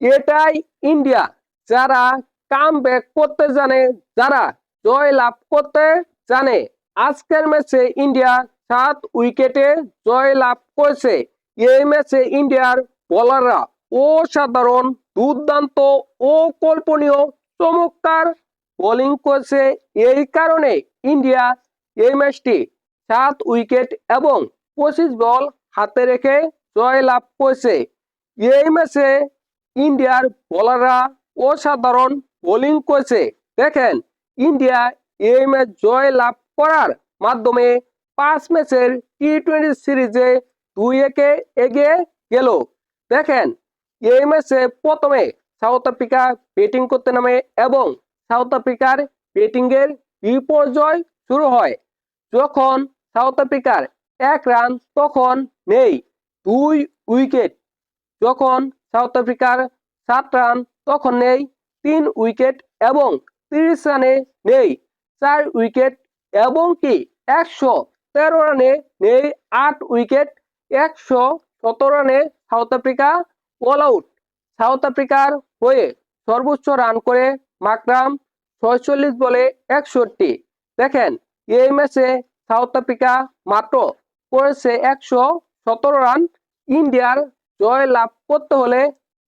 এটাই ইন্ডিয়া, যারা come back করতে জানে, যারা জয় লাভ করতে জানে। আজকের ম্যাচে ইন্ডিয়া 7 উইকেটে জয় লাভ করেছে। এই ম্যাচে ইন্ডিয়ার বোলাররা অসাধারণ, দুর্দান্ত, অকল্পনীয়, চমৎকার বোলিং করেছে। এই কারণে ইন্ডিয়া এই ম্যাচটি 7 উইকেট এবং 25 বল হাতে রেখে জয় লাভ করেছে। এই ম্যাচে ইন্ডিয়ার বোলাররা অসাধারণ বোলিং করেছে। দেখেন, ইন্ডিয়া এই ম্যাচ জয় লাভ করার মাধ্যমে 5 ম্যাচের টি-20 সিরিজে 2-1 এগিয়ে গেল। দেখেন, এই ম্যাচে প্রথমে সাউথ আফ্রিকা ব্যাটিং করতে নামে এবং সাউথ আফ্রিকার ব্যাটিং এর বিপর্যয় শুরু হয়। যখন সাউথ আফ্রিকার 1 রান তখন নেই 2 উইকেট, যখন সাউথ আফ্রিকার 7 রান তখন নেই 3 উইকেট এবং 30 রানে নেই 4 উইকেট এবং কি 113 রানে নেই 8 উইকেট। 117 রানে south Africa all out. South আফ্রিকার হয়ে সর্বোচ্চ রান করে মাকরাম 46 বলে 61। দেখেন, এই ম্যাচে সাউথ আফ্রিকা মাত্র করেছে 117 রান। ইন্ডিয়ার জয় লাভ করতে হবে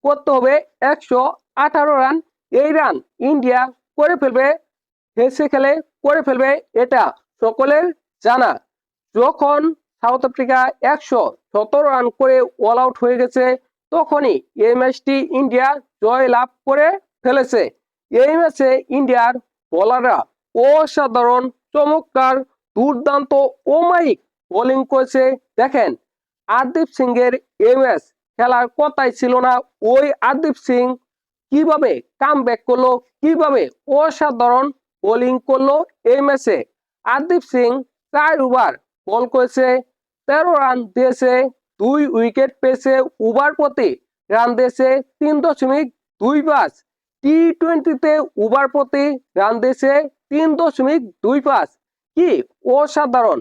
118 রান। এই রান ইন্ডিয়া করে ফেলবে, হেসে খেলে করে ফেলবে, এটা সকলের জানা। যখন সাউথ আফ্রিকা 117 রান করে অল আউট হয়ে গেছে, তখনই এই ম্যাচটি ইন্ডিয়া জয় লাভ করে ফেলেছে। এই ম্যাচে ইন্ডিয়ার বোলাররা অসাধারণ, চমৎকার, দুর্দান্ত, অমায়িক বোলিং করেছে। দেখেন, আরদীপ সিং এর এই ম্যাচ খেলার কথাই ছিল না। ওই আরদীপ সিং কিভাবে কামব্যাক করলো, কিভাবে অসাধারণ বোলিং করলো এই ম্যাচে। আরদীপ সিং 4 ওভার বল করেছে, 13 রান দিয়েছে, 2 উইকেট পেয়েছে, ওভার প্রতি রান দিয়েছে 3.25। টি-20তে ওভার প্রতি রান দিয়েছে 3.25। কি অসাধারণ!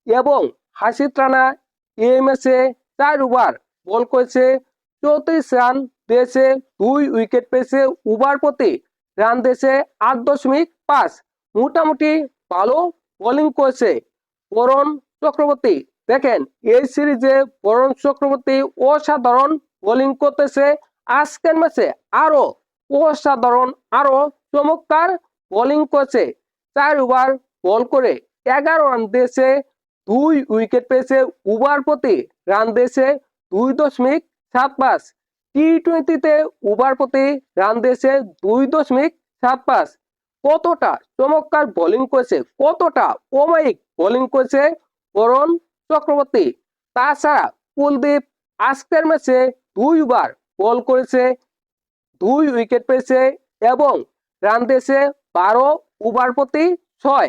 এবং হাসিত রানা এই ম্যাচে 4 ওভার বল করেছে, 34 রান দিয়েছে, 2 উইকেট পেয়েছে, ওভার প্রতি রান দিয়েছে 8.5। মোটামুটি ভালো বোলিং করেছে বরুণ চক্রবর্তী। দেখেন, এই সিরিজে বরুণ চক্রবর্তী অসাধারণ বোলিং করতেছে। আজকের ম্যাচে আরো অসাধারণ, আরো চমৎকার বোলিং করেছে। 4 ওভার বল করে 11 রান দিয়েছে, 2 উইকেট পেয়েছে, ওভার প্রতি রান দিয়েছে 2.75। টি-20তে ওভার প্রতি রান দিয়েছে 2.75। কতটা চমৎকার বোলিং করেছে, কতটা অমায়িক বোলিং করেছে বরুণ চক্রবর্তী। তাছাড়া কুলদীপ আজকের ম্যাচে 2 ওভার বল করেছে, 2 উইকেট পেয়েছে এবং রান দিয়েছে 12, ওভার প্রতি 6।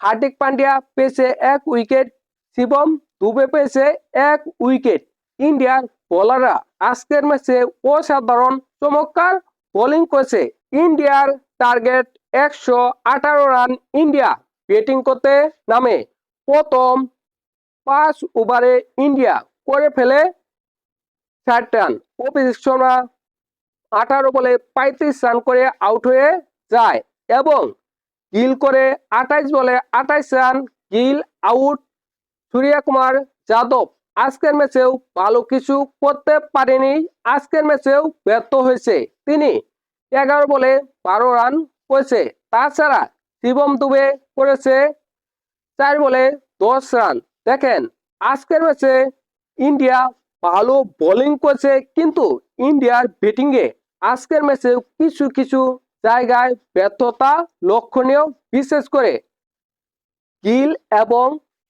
হার্দিক পান্ডিয়া পেয়েছে 1 উইকেট, শিবম দুবে পেয়েছে 1 উইকেট। ইন্ডিয়ার বোলাররা আজকের ম্যাচে অসাধারণ, চমৎকার বোলিং করেছে। ইন্ডিয়ার টার্গেট 118 রান। ইন্ডিয়া ব্যাটিং করতে নামে প্রথম 5 ওভারে ইন্ডিয়া করে ফেলে 60 রান। অভিষেক শর্মা 18 বলে 35 রান করে আউট হয়ে যায় এবং গিল করে 28 বলে 28 রান, গিল আউট। সূর্যকুমার যাদব আজকের ম্যাচেও ভালো কিছু করতে পারেনি, আজকের ম্যাচেও ব্যর্থ হয়েছে। তিনি 11 বলে 12 রান করেছে। তাছাড়া শিবম দুবে করেছে 4 বলে 10 রান। দেখেন, আজকের ম্যাচে ইন্ডিয়া ভালো বোলিং করেছে, কিন্তু ইন্ডিয়ার ব্যাটিং এ আজকের ম্যাচে কিছু কিছু জায়গায় ব্যর্থতা লক্ষণীয়। বিশেষ করে গিল এবং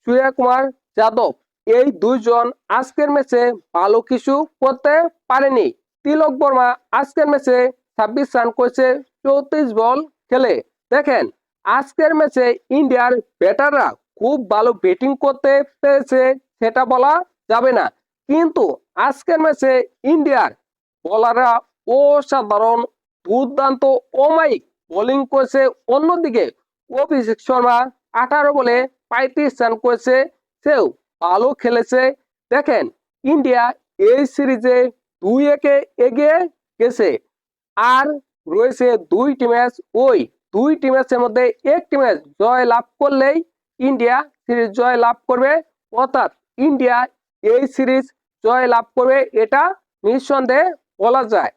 সূর্যকুমার যাদব, এই দুইজন আজকের ম্যাচে ভালো কিছু করতে পারেনি। তিলক বর্মা আজকের ম্যাচে 26 রান করেছে 34 বল খেলে। দেখেন, আজকের ম্যাচে ইন্ডিয়ার ব্যাটাররা খুব ভালো ব্যাটিং করতে পেরেছে সেটা বলা যাবে না, কিন্তু আজকের ম্যাচে ইন্ডিয়ার বোলাররা অসাধারণ, দুর্দান্ত, অমায়িক বোলিং করেছে। অন্যদিকে অভিষেক শর্মা 18 বলে 35 রান করেছে, সেও ভালো খেলেছে। দেখেন, ইন্ডিয়া এই সিরিজে 2-1 এগিয়ে গেছে। আর রয়েছে 2টি ম্যাচ, ওই 2টি ম্যাচের মধ্যে একটি ম্যাচ জয় লাভ করলেই ইন্ডিয়া সিরিজ জয় লাভ করবে, অর্থাৎ ইন্ডিয়া এই সিরিজ জয় লাভ করবে, এটা নিঃসন্দেহে বলা যায়।